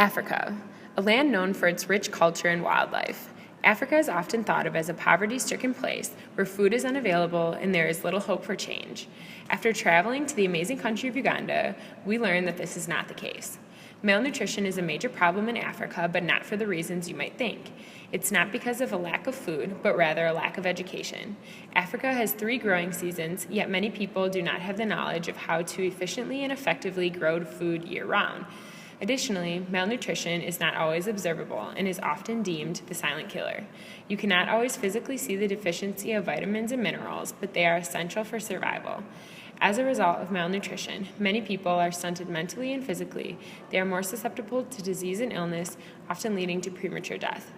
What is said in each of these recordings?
Africa, a land known for its rich culture and wildlife. Africa is often thought of as a poverty-stricken place where food is unavailable and there is little hope for change. After traveling to the amazing country of Uganda, we learned that this is not the case. Malnutrition is a major problem in Africa, but not for the reasons you might think. It's not because of a lack of food, but rather a lack of education. Africa has 3 growing seasons, yet many people do not have the knowledge of how to efficiently and effectively grow food year-round. Additionally, malnutrition is not always observable and is often deemed the silent killer. You cannot always physically see the deficiency of vitamins and minerals, but they are essential for survival. As a result of malnutrition, many people are stunted mentally and physically. They are more susceptible to disease and illness, often leading to premature death.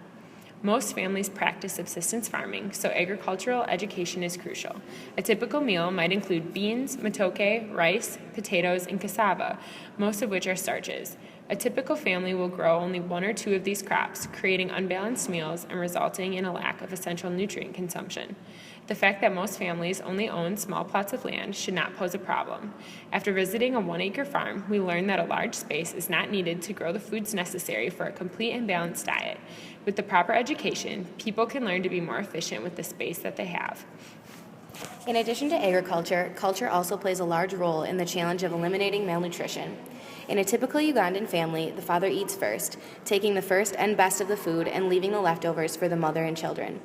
Most families practice subsistence farming, so agricultural education is crucial. A typical meal might include beans, matoke, rice, potatoes, and cassava, most of which are starches. A typical family will grow only 1 or 2 of these crops, creating unbalanced meals and resulting in a lack of essential nutrient consumption. The fact that most families only own small plots of land should not pose a problem. After visiting a 1-acre farm, we learned that a large space is not needed to grow the foods necessary for a complete and balanced diet. With the proper education, people can learn to be more efficient with the space that they have. In addition to agriculture, culture also plays a large role in the challenge of eliminating malnutrition. In a typical Ugandan family, the father eats first, taking the first and best of the food and leaving the leftovers for the mother and children.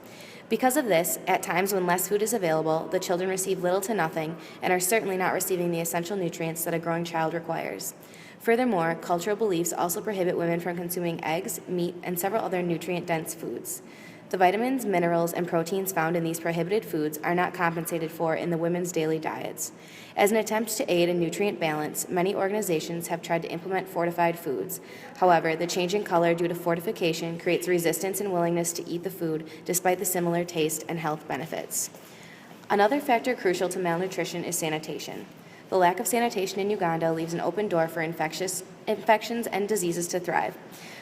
Because of this, at times when less food is available, the children receive little to nothing and are certainly not receiving the essential nutrients that a growing child requires. Furthermore, cultural beliefs also prohibit women from consuming eggs, meat, and several other nutrient-dense foods. The vitamins, minerals, and proteins found in these prohibited foods are not compensated for in the women's daily diets. As an attempt to aid in nutrient balance, many organizations have tried to implement fortified foods. However, the change in color due to fortification creates resistance and willingness to eat the food despite the similar taste and health benefits. Another factor crucial to malnutrition is sanitation. The lack of sanitation in Uganda leaves an open door for infections and diseases to thrive.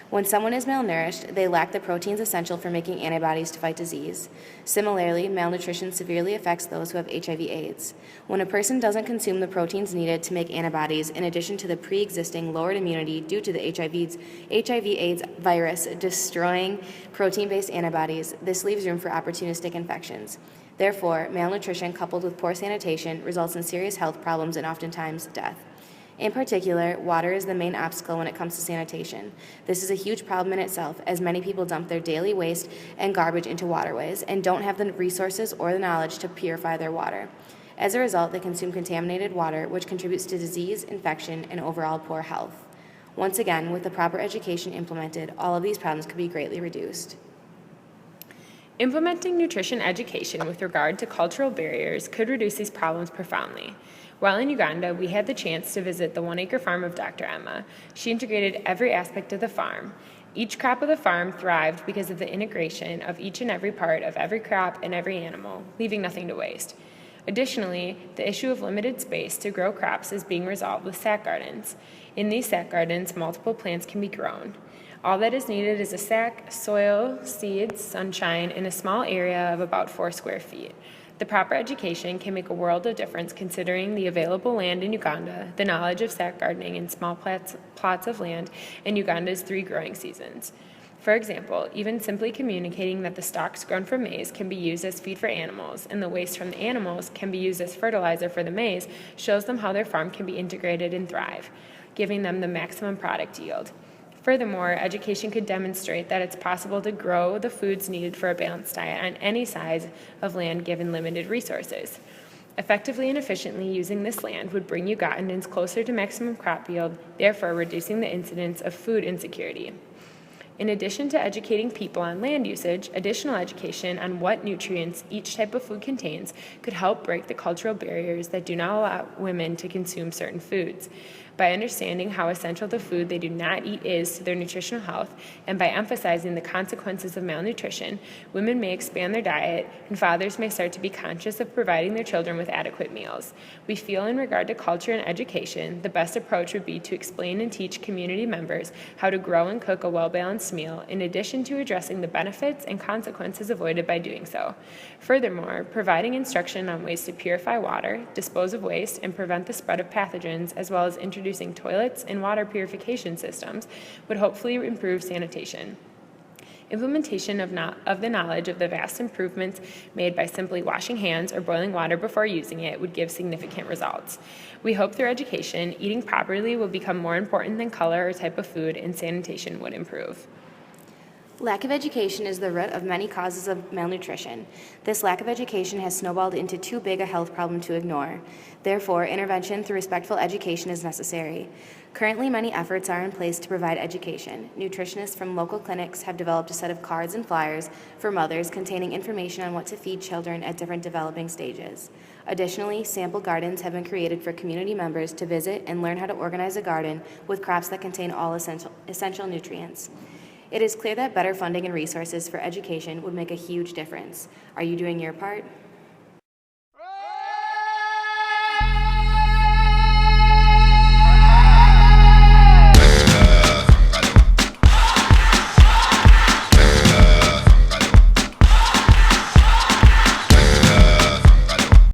When someone is malnourished, they lack the proteins essential for making antibodies to fight disease. Similarly, malnutrition severely affects those who have HIV/AIDS. When a person doesn't consume the proteins needed to make antibodies, in addition to the pre-existing lowered immunity due to the HIV/AIDS virus destroying protein-based antibodies, this leaves room for opportunistic infections. Therefore, malnutrition coupled with poor sanitation results in serious health problems and oftentimes death. In particular, water is the main obstacle when it comes to sanitation. This is a huge problem in itself, as many people dump their daily waste and garbage into waterways and don't have the resources or the knowledge to purify their water. As a result, they consume contaminated water, which contributes to disease, infection, and overall poor health. Once again, with the proper education implemented, all of these problems could be greatly reduced. Implementing nutrition education with regard to cultural barriers could reduce these problems profoundly. While in Uganda, we had the chance to visit the 1-acre farm of Dr. Emma. She integrated every aspect of the farm. Each crop of the farm thrived because of the integration of each and every part of every crop and every animal, leaving nothing to waste. Additionally, the issue of limited space to grow crops is being resolved with sack gardens. In these sack gardens, multiple plants can be grown. All that is needed is a sack, soil, seeds, sunshine, and a small area of about 4 square feet. The proper education can make a world of difference considering the available land in Uganda, the knowledge of sack gardening and small plots of land, and Uganda's 3 growing seasons. For example, even simply communicating that the stalks grown from maize can be used as feed for animals and the waste from the animals can be used as fertilizer for the maize shows them how their farm can be integrated and thrive, giving them the maximum product yield. Furthermore, education could demonstrate that it's possible to grow the foods needed for a balanced diet on any size of land given limited resources. Effectively and efficiently using this land would bring Ugandans closer to maximum crop yield, therefore reducing the incidence of food insecurity. In addition to educating people on land usage, additional education on what nutrients each type of food contains could help break the cultural barriers that do not allow women to consume certain foods. By understanding how essential the food they do not eat is to their nutritional health, and by emphasizing the consequences of malnutrition, women may expand their diet, and fathers may start to be conscious of providing their children with adequate meals. We feel in regard to culture and education, the best approach would be to explain and teach community members how to grow and cook a well-balanced meal, in addition to addressing the benefits and consequences avoided by doing so. Furthermore, providing instruction on ways to purify water, dispose of waste, and prevent the spread of pathogens, as well as introduce introducing toilets and water purification systems would hopefully improve sanitation. Implementation of the knowledge of the vast improvements made by simply washing hands or boiling water before using it would give significant results. We hope through education, eating properly will become more important than color or type of food, and sanitation would improve. Lack of education is the root of many causes of malnutrition. This lack of education has snowballed into too big a health problem to ignore. Therefore, intervention through respectful education is necessary. Currently, many efforts are in place to provide education. Nutritionists from local clinics have developed a set of cards and flyers for mothers containing information on what to feed children at different developing stages. Additionally, sample gardens have been created for community members to visit and learn how to organize a garden with crops that contain all essential nutrients. It is clear that better funding and resources for education would make a huge difference. Are you doing your part?